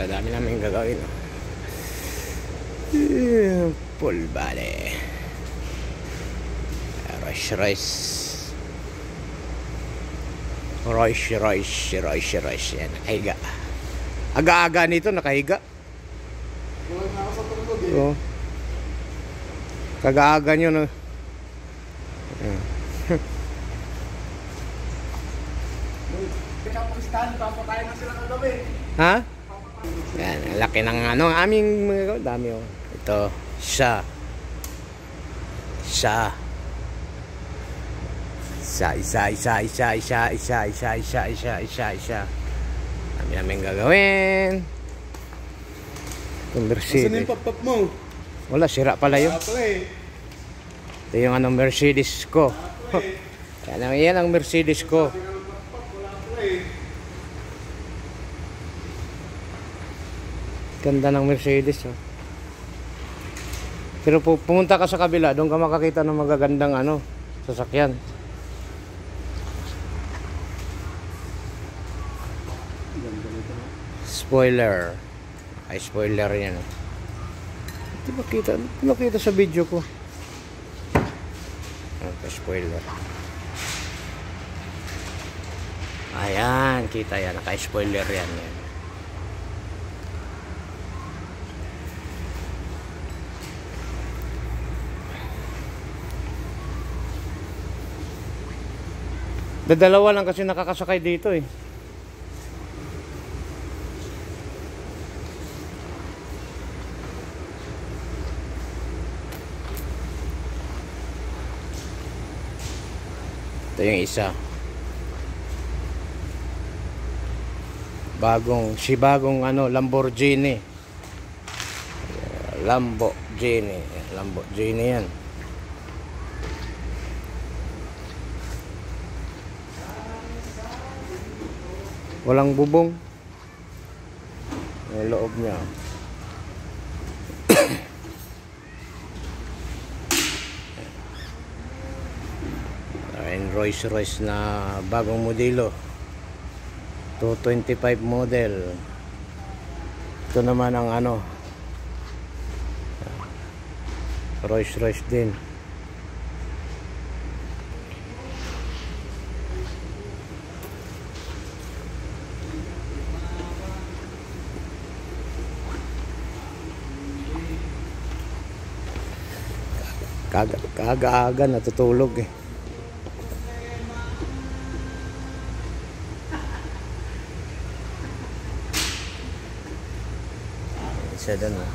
Dami namin gagawin. Full body. Rice. Yan, nakahiga. Aga-aga nito, nakahiga. Wala na ako sa tulog eh. Oo. Kaga-aga nyo, no? Kapulistahan, papatayin na sila kagabi. Ha? Yan, ang laki ng ano, aming mga dami, oh. Ito, isa. Dami namin gagawin. Itong Mercedes. Saan yung pop-pop mo? Wala, sira pala yun. Wala pala eh. Ito yung ano, Mercedes ko. Yan ang Mercedes ko. Wala pala eh. Ganda ng Mercedes, oh. Pero pumunta ka sa kabila, doon ka makakita ng magagandang ano, sasakyan. Spoiler. Ay, spoiler yan, oh. Hindi makita sa video ko. Ito, spoiler. Ayan, kita yan. Naka-spoiler yan. Dalawa lang kasi nakakasakay dito eh. Ito yung isa. Bagong ano, Lamborghini. Lamborghini yan. Walang bubong. Yung loob niya. Ayan, Rolls-Royce na bagong modelo. 225 model. Ito naman ang ano, Rolls-Royce din. Kaga-aga natutulog eh. Isa doon, oh.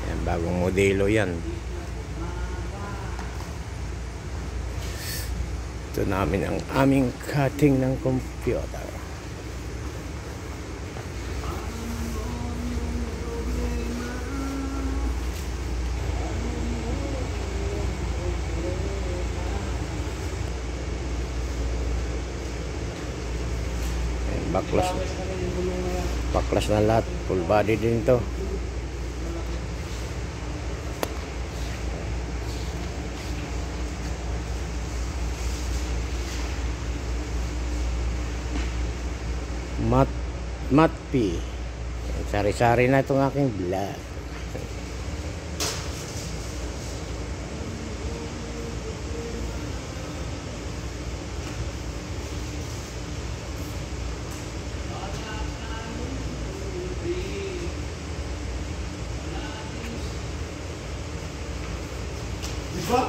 Yan, bagong modelo yan. Ito namin ang aming cutting ng computer. Baklas na lahat, full body din to. Matte P. Sari-sari na itong aking vlog. Diba?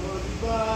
Oh, diba?